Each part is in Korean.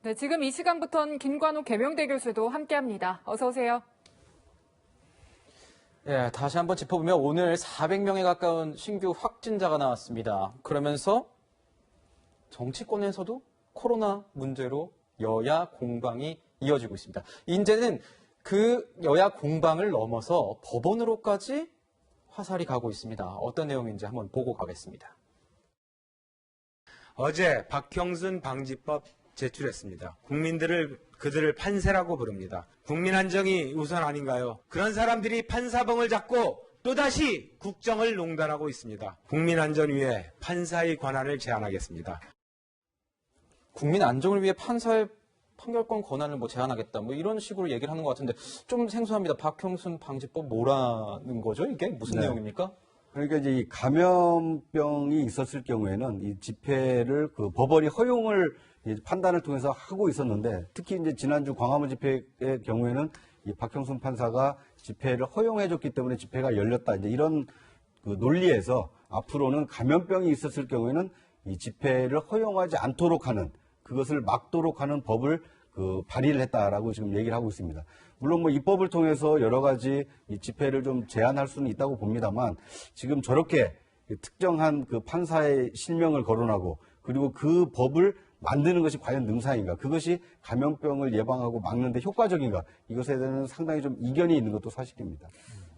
네, 지금 이 시간부터는 김관우 개명대 교수도 함께합니다. 어서 오세요. 예, 다시 한번 짚어보면 오늘 400명에 가까운 신규 확진자가 나왔습니다. 그러면서 정치권에서도 코로나 문제로 여야 공방이 이어지고 있습니다. 이제는 그 여야 공방을 넘어서 법원으로까지 화살이 가고 있습니다. 어떤 내용인지 한번 보고 가겠습니다. 어제 박형순 방지법 제출했습니다. 국민들을 그들을 판세라고 부릅니다. 국민 안정이 우선 아닌가요? 그런 사람들이 판사봉을 잡고 또다시 국정을 농단하고 있습니다. 국민 안전 위해 판사의 권한을 제한하겠습니다. 국민 안정을 위해 판사의 판결권 권한을 제한하겠다 이런 식으로 얘기를 하는 것 같은데 좀 생소합니다. 박형순 방지법 뭐라는 거죠? 이게 무슨 내용입니까? 그러니까 이제 이 감염병이 있었을 경우에는 이 집회를 그 법원이 허용을 판단을 통해서 하고 있었는데 특히 이제 지난주 광화문 집회의 경우에는 이 박형순 판사가 집회를 허용해줬기 때문에 집회가 열렸다. 이제 이런 그 논리에서 앞으로는 감염병이 있었을 경우에는 이 집회를 허용하지 않도록 하는 그것을 막도록 하는 법을 발의를 했다라고 지금 얘기를 하고 있습니다. 물론 이 법을 통해서 여러 가지 이 집회를 좀 제한할 수는 있다고 봅니다만 지금 저렇게 특정한 그 판사의 실명을 거론하고 그리고 그 법을 만드는 것이 과연 능사인가? 그것이 감염병을 예방하고 막는 데 효과적인가? 이것에 대해서는 상당히 좀 이견이 있는 것도 사실입니다.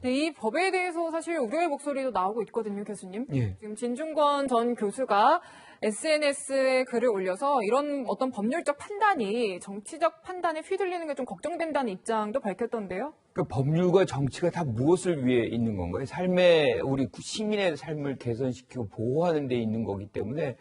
네, 이 법에 대해서 사실 우려의 목소리도 나오고 있거든요, 교수님. 예. 지금 진중권 전 교수가 SNS에 글을 올려서 이런 어떤 법률적 판단이 정치적 판단에 휘둘리는 게 좀 걱정된다는 입장도 밝혔던데요. 그러니까 법률과 정치가 다 무엇을 위해 있는 건가요? 삶에 우리 시민의 삶을 개선시키고 보호하는 데 있는 거기 때문에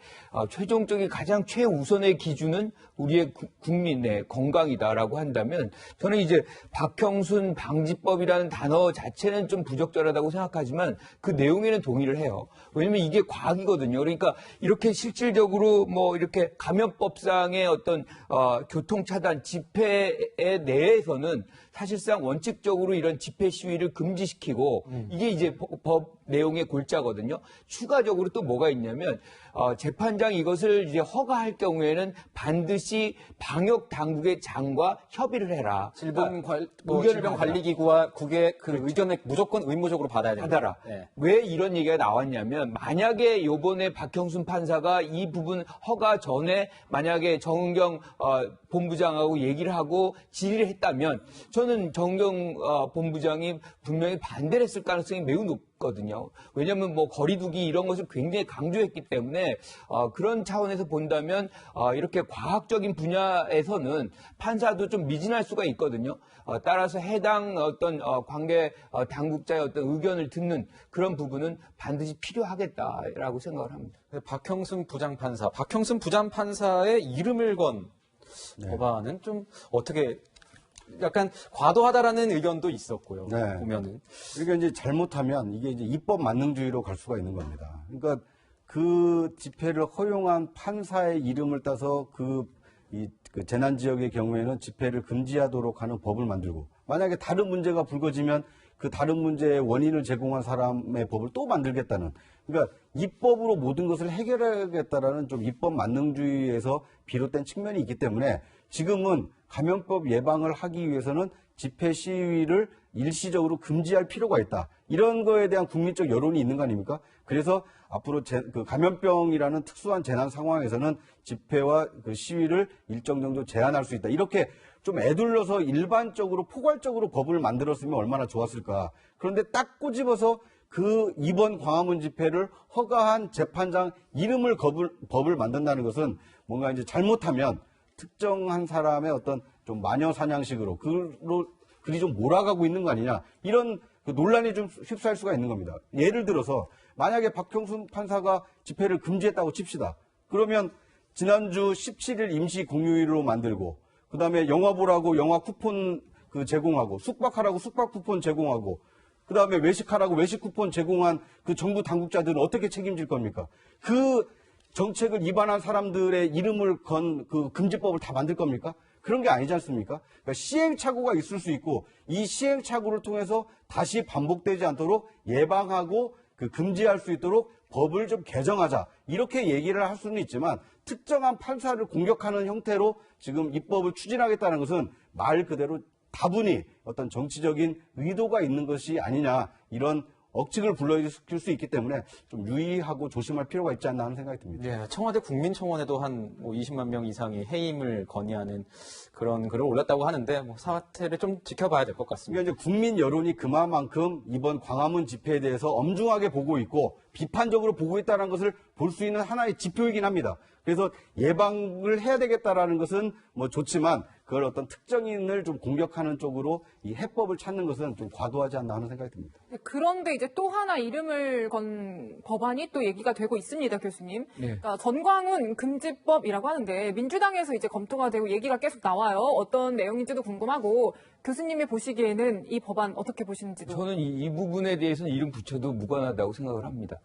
최종적인 가장 최우선의 기준은 우리의 국민의 건강이다라고 한다면 저는 이제 박형순 방지법이라는 단어 자체는 좀 부적절하다고 생각하지만 그 내용에는 동의를 해요. 왜냐면 이게 과학이거든요. 그러니까 이렇게 실질적으로 이렇게 감염법상의 어떤 교통차단 집회에 내에서는 사실상 원칙적으로 이런 집회 시위를 금지시키고 이게 이제 법 내용의 골자거든요. 추가적으로 또 뭐가 있냐면 재판장이 이것을 이제 허가할 경우에는 반드시 방역 당국의 장과 협의를 해라. 질병관리기구와 국의 그 의견을 무조건 의무적으로 받아야 된다. 받아라. 네. 왜 이런 얘기가 나왔냐면 만약에 요번에 박형순 판사가 이 부분 허가 전에 만약에 정은경 본부장하고 얘기를 하고 질의를 했다면 저는 정은경 본부장이 분명히 반대를 했을 가능성이 매우 높거든요. 왜냐하면 거리두기 이런 것을 굉장히 강조했기 때문에 그런 차원에서 본다면 이렇게 과학적인 분야에서는 판사도 좀 미진할 수가 있거든요. 따라서 해당 어떤 관계 당국자의 어떤 의견을 듣는 그런 부분은 반드시 필요하겠다라고 생각을 합니다. 박형순 부장판사의 이름을 건 법안은 좀 어떻게 약간 과도하다라는 의견도 있었고요. 네. 보면은. 그러니까 이제 잘못하면 이게 이제 입법 만능주의로 갈 수가 있는 겁니다. 그러니까 그 집회를 허용한 판사의 이름을 따서 그 재난 지역의 경우에는 집회를 금지하도록 하는 법을 만들고 만약에 다른 문제가 불거지면 그 다른 문제의 원인을 제공한 사람의 법을 또 만들겠다는 그러니까 입법으로 모든 것을 해결하겠다라는 좀 입법 만능주의에서 비롯된 측면이 있기 때문에 지금은 감염법 예방을 하기 위해서는 집회 시위를 일시적으로 금지할 필요가 있다. 이런 거에 대한 국민적 여론이 있는 거 아닙니까? 그래서 앞으로 그 감염병이라는 특수한 재난 상황에서는 집회와 그 시위를 일정 정도 제한할 수 있다. 이렇게 좀 애둘러서 일반적으로 포괄적으로 법을 만들었으면 얼마나 좋았을까. 그런데 딱 꼬집어서 그 이번 광화문 집회를 허가한 재판장 이름을 법을 만든다는 것은 뭔가 이제 잘못하면 특정한 사람의 어떤 좀 마녀 사냥식으로 그리 좀 몰아가고 있는 거 아니냐 이런 그 논란이 좀 휩싸일 수가 있는 겁니다. 예를 들어서 만약에 박형순 판사가 집회를 금지했다고 칩시다. 그러면 지난주 17일 임시 공휴일로 만들고 그다음에 영화 보라고 영화 쿠폰 제공하고 숙박하라고 숙박 쿠폰 제공하고 그다음에 외식하라고 외식 쿠폰 제공한 그 정부 당국자들은 어떻게 책임질 겁니까? 그 정책을 위반한 사람들의 이름을 건 그 금지법을 다 만들 겁니까? 그런 게 아니지 않습니까? 그러니까 시행착오가 있을 수 있고 이 시행착오를 통해서 다시 반복되지 않도록 예방하고 금지할 수 있도록 법을 좀 개정하자. 이렇게 얘기를 할 수는 있지만 특정한 판사를 공격하는 형태로 지금 입법을 추진하겠다는 것은 말 그대로 다분히 어떤 정치적인 의도가 있는 것이 아니냐, 이런 억측을 불러일으킬 수 있기 때문에 좀 유의하고 조심할 필요가 있지 않나 하는 생각이 듭니다. 네, 청와대 국민청원에도 한 20만 명 이상이 해임을 건의하는 그런 글을 올렸다고 하는데 사태를 좀 지켜봐야 될 것 같습니다. 그러니까 이제 국민 여론이 그만큼 이번 광화문 집회에 대해서 엄중하게 보고 있고 비판적으로 보고 있다는 것을 볼 수 있는 하나의 지표이긴 합니다. 그래서 예방을 해야 되겠다라는 것은 좋지만 그걸 어떤 특정인을 좀 공격하는 쪽으로 이 해법을 찾는 것은 좀 과도하지 않나 하는 생각이 듭니다. 그런데 이제 또 하나 이름을 건 법안이 또 얘기가 되고 있습니다, 교수님. 네. 그러니까 전광훈 금지법이라고 하는데 민주당에서 이제 검토가 되고 얘기가 계속 나와요. 어떤 내용인지도 궁금하고 교수님이 보시기에는 이 법안 어떻게 보시는지도. 저는 이 부분에 대해서는 이름 붙여도 무관하다고 생각을 합니다.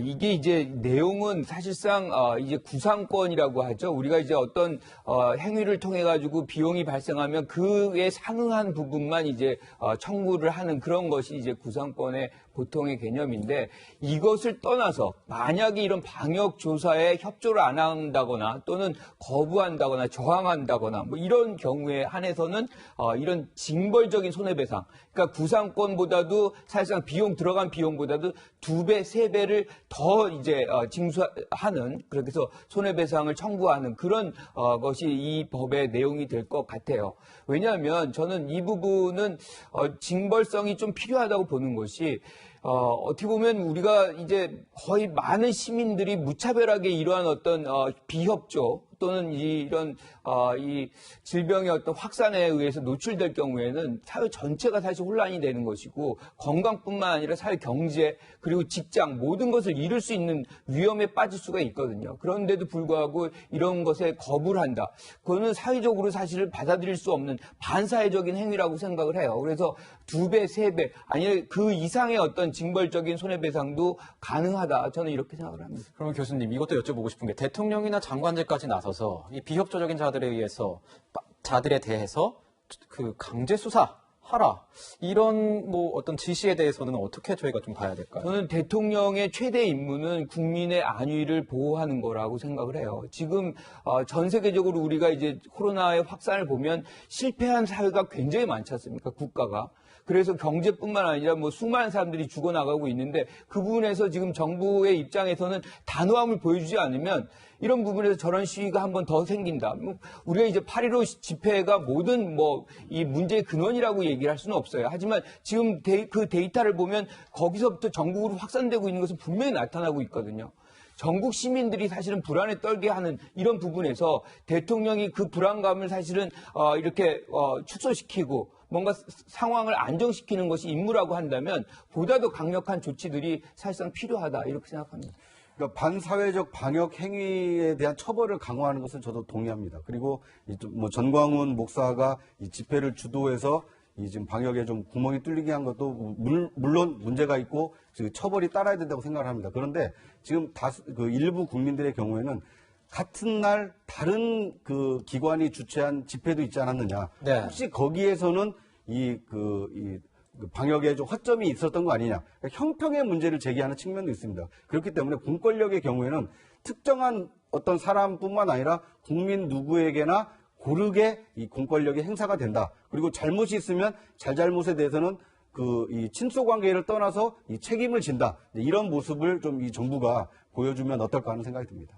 이게 이제 내용은 사실상 이제 구상권이라고 하죠. 우리가 이제 어떤 행위를 통해 가지고 비용이 발생하면 그에 상응한 부분만 이제 청구를 하는 그런 것이 이제 구상권의 보통의 개념인데, 이것을 떠나서 만약에 이런 방역 조사에 협조를 안 한다거나 또는 거부한다거나 저항한다거나 이런 경우에 한해서는 이런 징벌적인 손해배상, 그러니까 구상권보다도 사실상 들어간 비용보다도 2배, 3배를 더 이제 징수하는, 그렇게 해서 손해배상을 청구하는 그런 것이 이 법의 내용이 될 것 같아요. 왜냐하면 저는 이 부분은 징벌성이 좀 필요하다고 보는 것이, 어떻게 보면 우리가 이제 거의 많은 시민들이 무차별하게 이러한 어떤 비협조 또는 이런 이 질병의 어떤 확산에 의해서 노출될 경우에는 사회 전체가 사실 혼란이 되는 것이고, 건강뿐만 아니라 사회 경제 그리고 직장 모든 것을 잃을 수 있는 위험에 빠질 수가 있거든요. 그런데도 불구하고 이런 것에 거부를 한다. 그거는 사회적으로 사실을 받아들일 수 없는 반사회적인 행위라고 생각을 해요. 그래서 2배, 3배 아니 그 이상의 어떤 징벌적인 손해배상도 가능하다. 저는 이렇게 생각을 합니다. 그러면 교수님, 이것도 여쭤보고 싶은 게, 대통령이나 장관들까지 나서서 이 비협조적인 자들에 대해서 그 강제 수사하라, 이런 어떤 지시에 대해서는 어떻게 저희가 좀 봐야 될까요? 저는 대통령의 최대 임무는 국민의 안위를 보호하는 거라고 생각을 해요. 지금 전 세계적으로 우리가 이제 코로나의 확산을 보면 실패한 사회가 굉장히 많지 않습니까? 국가가. 그래서 경제뿐만 아니라 수많은 사람들이 죽어나가고 있는데, 그 부분에서 지금 정부의 입장에서는 단호함을 보여주지 않으면 이런 부분에서 저런 시위가 한 번 더 생긴다. 우리가 이제 8.15 집회가 모든 이 문제의 근원이라고 얘기를 할 수는 없어요. 하지만 지금 그 데이터를 보면 거기서부터 전국으로 확산되고 있는 것은 분명히 나타나고 있거든요. 전국 시민들이 사실은 불안에 떨게 하는 이런 부분에서 대통령이 그 불안감을 사실은 이렇게 축소시키고 뭔가 상황을 안정시키는 것이 임무라고 한다면 보다 더 강력한 조치들이 사실상 필요하다, 이렇게 생각합니다. 그러니까 반사회적 방역 행위에 대한 처벌을 강화하는 것은 저도 동의합니다. 그리고 전광훈 목사가 이 집회를 주도해서 이 지금 방역에 좀 구멍이 뚫리게 한 것도 물론 문제가 있고 처벌이 따라야 된다고 생각을 합니다. 그런데 지금 일부 국민들의 경우에는 같은 날 다른 그 기관이 주최한 집회도 있지 않았느냐. 네. 혹시 거기에서는 이 방역에 좀 허점이 있었던 거 아니냐. 그러니까 형평의 문제를 제기하는 측면도 있습니다. 그렇기 때문에 공권력의 경우에는 특정한 어떤 사람뿐만 아니라 국민 누구에게나 고르게 이 공권력의 행사가 된다. 그리고 잘못이 있으면 잘잘못에 대해서는 이 친소 관계를 떠나서 이 책임을 진다. 이런 모습을 좀 이 정부가 보여주면 어떨까 하는 생각이 듭니다.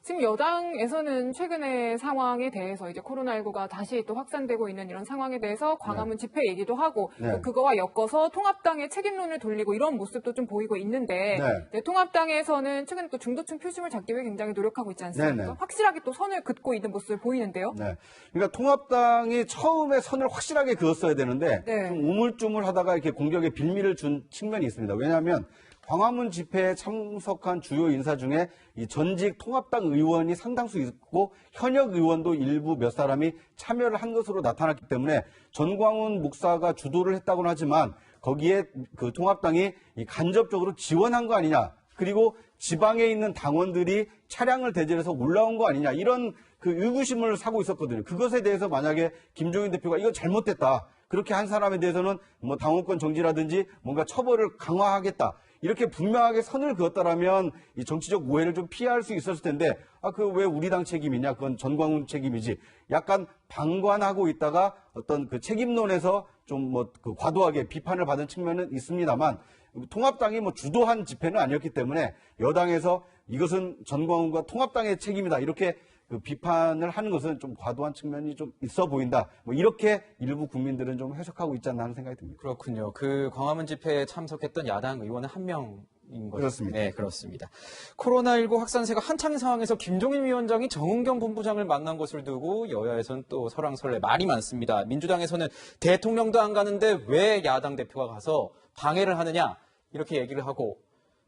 지금 여당에서는 최근의 상황에 대해서 이제 코로나19가 다시 또 확산되고 있는 이런 상황에 대해서 광화문 집회 얘기도 하고 또 그거와 엮어서 통합당의 책임론을 돌리고 이런 모습도 좀 보이고 있는데 네, 통합당에서는 최근 또 중도층 표심을 잡기 위해 굉장히 노력하고 있지 않습니까? 확실하게 또 선을 긋고 있는 모습을 보이는데요. 네. 그러니까 통합당이 처음에 선을 확실하게 그었어야 되는데 좀 우물쭈물하다가 이렇게 공격에 빌미를 준 측면이 있습니다. 왜냐하면 광화문 집회에 참석한 주요 인사 중에 이 전직 통합당 의원이 상당수 있고 현역 의원도 일부 몇 사람이 참여를 한 것으로 나타났기 때문에 전광훈 목사가 주도를 했다고는 하지만 거기에 그 통합당이 간접적으로 지원한 거 아니냐. 그리고 지방에 있는 당원들이 차량을 대절해서 올라온 거 아니냐. 이런 그 의구심을 사고 있었거든요. 그것에 대해서 만약에 김종인 대표가 이거 잘못됐다. 그렇게 한 사람에 대해서는 당원권 정지라든지 뭔가 처벌을 강화하겠다. 이렇게 분명하게 선을 그었다라면 이 정치적 오해를 좀 피할 수 있었을 텐데 그 왜 우리 당 책임이냐? 그건 전광훈 책임이지. 약간 방관하고 있다가 어떤 그 책임론에서 좀 그 과도하게 비판을 받은 측면은 있습니다만 통합당이 주도한 집회는 아니었기 때문에 여당에서 이것은 전광훈과 통합당의 책임이다 이렇게 그 비판을 하는 것은 좀 과도한 측면이 좀 있어 보인다. 이렇게 일부 국민들은 좀 해석하고 있지 않나 하는 생각이 듭니다. 그렇군요. 그 광화문 집회에 참석했던 야당 의원은 한 명인 거죠. 그렇습니다. 네, 그렇습니다. 코로나19 확산세가 한창인 상황에서 김종인 위원장이 정은경 본부장을 만난 것을 두고 여야에서는 또 설왕설래 말이 많습니다. 민주당에서는 대통령도 안 가는데 왜 야당 대표가 가서 방해를 하느냐 이렇게 얘기를 하고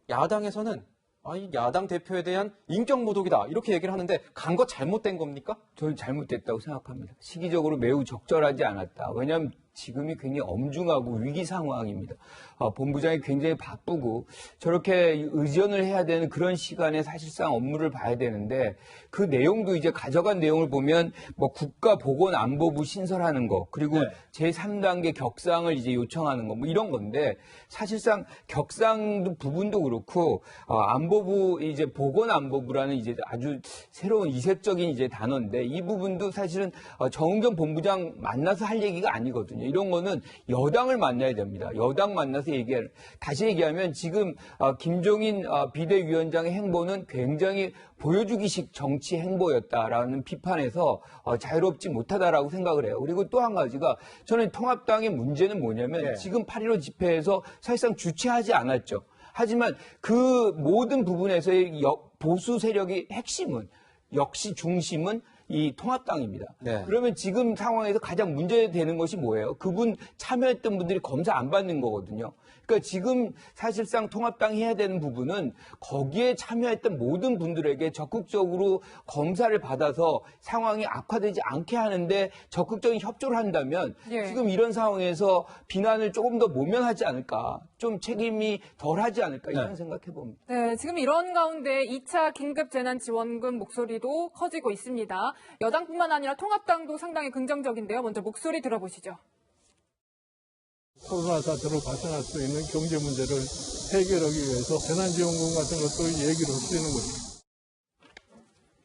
야당에서는 이 야당 대표에 대한 인격 모독이다 이렇게 얘기를 하는데 간 거 잘못된 겁니까? 저는 잘못됐다고 생각합니다. 시기적으로 매우 적절하지 않았다. 왜냐하면 지금이 굉장히 엄중하고 위기 상황입니다. 본부장이 굉장히 바쁘고 저렇게 의전을 해야 되는 그런 시간에 사실상 업무를 봐야 되는데 그 내용도 이제 가져간 내용을 보면 국가보건안보부 신설하는 거 그리고 네. 제3단계 격상을 이제 요청하는 거 이런 건데 사실상 격상 부분도 그렇고 안보부 이제 보건안보부라는 이제 아주 새로운 이색적인 이제 단어인데 이 부분도 사실은 정은경 본부장 만나서 할 얘기가 아니거든요. 이런 거는 여당을 만나야 됩니다. 여당 만나서 다시 얘기하면 지금 김종인 비대위원장의 행보는 굉장히 보여주기식 정치 행보였다라는 비판에서 자유롭지 못하다라고 생각을 해요. 그리고 또 한 가지가 저는 통합당의 문제는 뭐냐면 네. 지금 8.15 집회에서 사실상 주최하지 않았죠. 하지만 그 모든 부분에서의 보수 세력의 핵심은 역시 중심은 이 통합당입니다. 네. 그러면 지금 상황에서 가장 문제되는 것이 뭐예요? 그분 참여했던 분들이 검사 안 받는 거거든요. 그러니까 지금 사실상 통합당이 해야 되는 부분은 거기에 참여했던 모든 분들에게 적극적으로 검사를 받아서 상황이 악화되지 않게 하는데 적극적인 협조를 한다면 예. 지금 이런 상황에서 비난을 조금 더 모면하지 않을까, 좀 책임이 덜하지 않을까 이런 생각해 봅니다. 네, 지금 이런 가운데 2차 긴급재난지원금 목소리도 커지고 있습니다. 여당뿐만 아니라 통합당도 상당히 긍정적인데요. 먼저 목소리 들어보시죠. 코로나 사태로 발생할 수 있는 경제 문제를 해결하기 위해서 재난지원금 같은 것도 얘기를 드리는 거죠.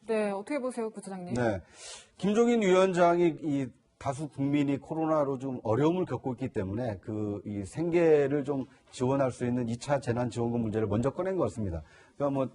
네, 어떻게 보세요, 부처장님? 네. 김종인 위원장이 이 다수 국민이 코로나로 좀 어려움을 겪고 있기 때문에 이 생계를 좀 지원할 수 있는 2차 재난지원금 문제를 먼저 꺼낸 것 같습니다. 그러니까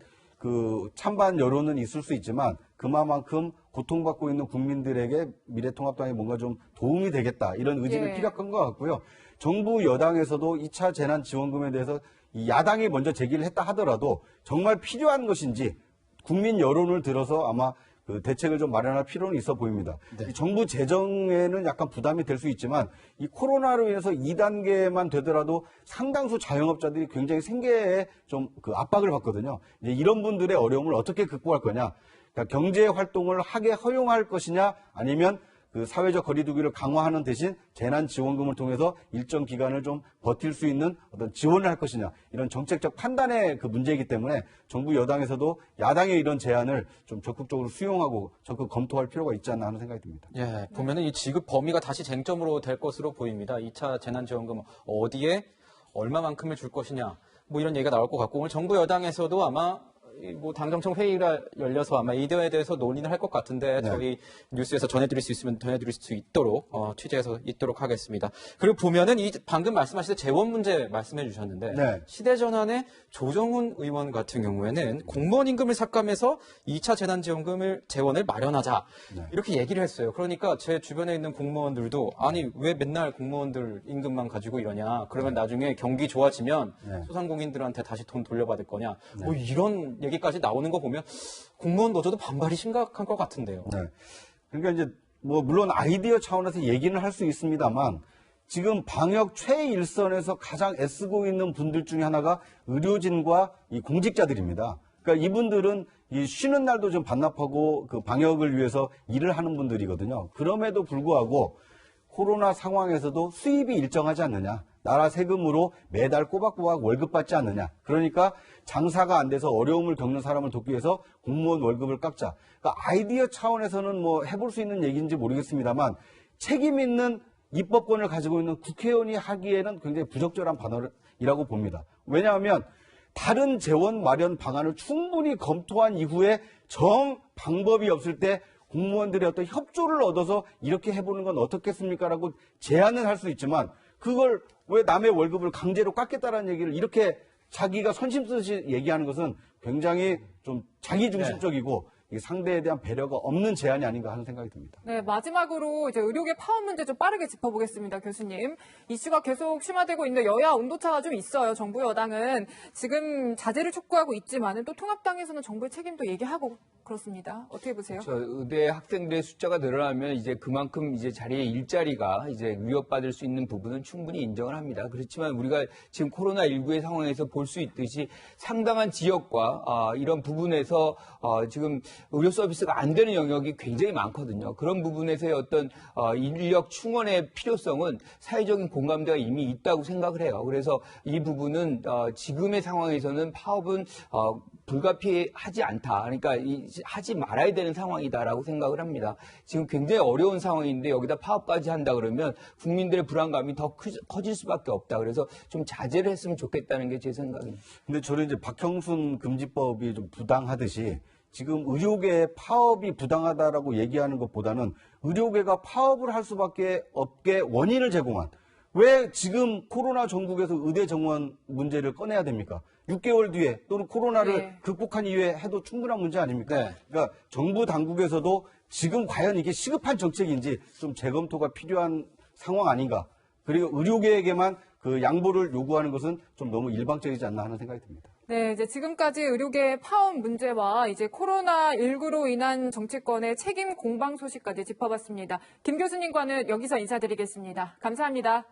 찬반 여론은 있을 수 있지만 그만큼 고통받고 있는 국민들에게 미래통합당이 뭔가 좀 도움이 되겠다 이런 의지를 예. 피력한 것 같고요. 정부 여당에서도 2차 재난지원금에 대해서 이 야당이 먼저 제기를 했다 하더라도 정말 필요한 것인지 국민 여론을 들어서 아마 그 대책을 좀 마련할 필요는 있어 보입니다. 이 정부 재정에는 약간 부담이 될 수 있지만 이 코로나로 인해서 2단계만 되더라도 상당수 자영업자들이 굉장히 생계에 좀 그 압박을 받거든요. 이제 이런 분들의 어려움을 어떻게 극복할 거냐? 그러니까 경제 활동을 하게 허용할 것이냐, 아니면 그 사회적 거리두기를 강화하는 대신 재난지원금을 통해서 일정 기간을 좀 버틸 수 있는 어떤 지원을 할 것이냐, 이런 정책적 판단의 그 문제이기 때문에 정부 여당에서도 야당의 이런 제안을 좀 적극적으로 수용하고 적극 검토할 필요가 있지 않나 하는 생각이 듭니다. 예, 보면은 이 지급 범위가 다시 쟁점으로 될 것으로 보입니다. 2차 재난지원금 어디에 얼마만큼을 줄 것이냐, 이런 얘기가 나올 것 같고, 오늘 정부 여당에서도 아마 당정청 회의가 열려서 아마 이 대화에 대해서 논의를 할 것 같은데 네. 저희 뉴스에서 전해드릴 수 있으면 전해드릴 수 있도록 취재해서 있도록 하겠습니다. 그리고 보면은 이 방금 말씀하실 때 재원 문제 말씀해 주셨는데 네. 시대전환의 조정훈 의원 같은 경우에는 공무원 임금을 삭감해서 2차 재원을 마련하자 이렇게 얘기를 했어요. 그러니까 제 주변에 있는 공무원들도 아니 왜 맨날 공무원들 임금만 가지고 이러냐, 그러면 나중에 경기 좋아지면 소상공인들한테 다시 돈 돌려받을 거냐, 이런 얘기까지 나오는 거 보면 공무원 노조도 반발이 심각한 것 같은데요. 네. 그러니까 이제 물론 아이디어 차원에서 얘기는 할 수 있습니다만 지금 방역 최일선에서 가장 애쓰고 있는 분들 중에 하나가 의료진과 이 공직자들입니다. 그러니까 이분들은 이 쉬는 날도 좀 반납하고 그 방역을 위해서 일을 하는 분들이거든요. 그럼에도 불구하고 코로나 상황에서도 수입이 일정하지 않느냐, 나라 세금으로 매달 꼬박꼬박 월급 받지 않느냐, 그러니까 장사가 안 돼서 어려움을 겪는 사람을 돕기 위해서 공무원 월급을 깎자. 그러니까 아이디어 차원에서는 해볼 수 있는 얘기인지 모르겠습니다만 책임 있는 입법권을 가지고 있는 국회의원이 하기에는 굉장히 부적절한 발언이라고 봅니다. 왜냐하면 다른 재원 마련 방안을 충분히 검토한 이후에 정 방법이 없을 때 공무원들의 어떤 협조를 얻어서 이렇게 해보는 건 어떻겠습니까라고 제안은 할 수 있지만 그걸 왜 남의 월급을 강제로 깎겠다라는 얘기를 이렇게 자기가 선심 쓰듯이 얘기하는 것은 굉장히 좀 자기중심적이고 이 상대에 대한 배려가 없는 제안이 아닌가 하는 생각이 듭니다. 네, 마지막으로 이제 의료계 파업 문제 좀 빠르게 짚어보겠습니다, 교수님. 이슈가 계속 심화되고 있는데 여야 온도차가 좀 있어요. 정부 여당은 지금 자제를 촉구하고 있지만은 또 통합당에서는 정부의 책임도 얘기하고 그렇습니다. 어떻게 보세요? 의대 학생들의 숫자가 늘어나면 이제 그만큼 이제 자리의 일자리가 이제 위협받을 수 있는 부분은 충분히 인정을 합니다. 그렇지만 우리가 지금 코로나19의 상황에서 볼 수 있듯이 상당한 지역과 이런 부분에서 지금 의료 서비스가 안 되는 영역이 굉장히 많거든요. 그런 부분에서의 어떤 인력 충원의 필요성은 사회적인 공감대가 이미 있다고 생각을 해요. 그래서 이 부분은 지금의 상황에서는 파업은 불가피하지 않다. 그러니까 하지 말아야 되는 상황이다라고 생각을 합니다. 지금 굉장히 어려운 상황인데 여기다 파업까지 한다 그러면 국민들의 불안감이 더 커질 수밖에 없다. 그래서 좀 자제를 했으면 좋겠다는 게 제 생각입니다. 근데 저는 이제 박형순 금지법이 좀 부당하듯이 지금 의료계의 파업이 부당하다라고 얘기하는 것보다는 의료계가 파업을 할 수밖에 없게 원인을 제공한 왜 지금 코로나 전국에서 의대 정원 문제를 꺼내야 됩니까? 6개월 뒤에 또는 코로나를 극복한 이후에 해도 충분한 문제 아닙니까? 네. 그러니까 정부 당국에서도 지금 과연 이게 시급한 정책인지 좀 재검토가 필요한 상황 아닌가? 그리고 의료계에게만 그 양보를 요구하는 것은 좀 너무 일방적이지 않나 하는 생각이 듭니다. 네, 이제 지금까지 의료계 파업 문제와 이제 코로나19로 인한 정치권의 책임 공방 소식까지 짚어봤습니다. 김 교수님과는 여기서 인사드리겠습니다. 감사합니다.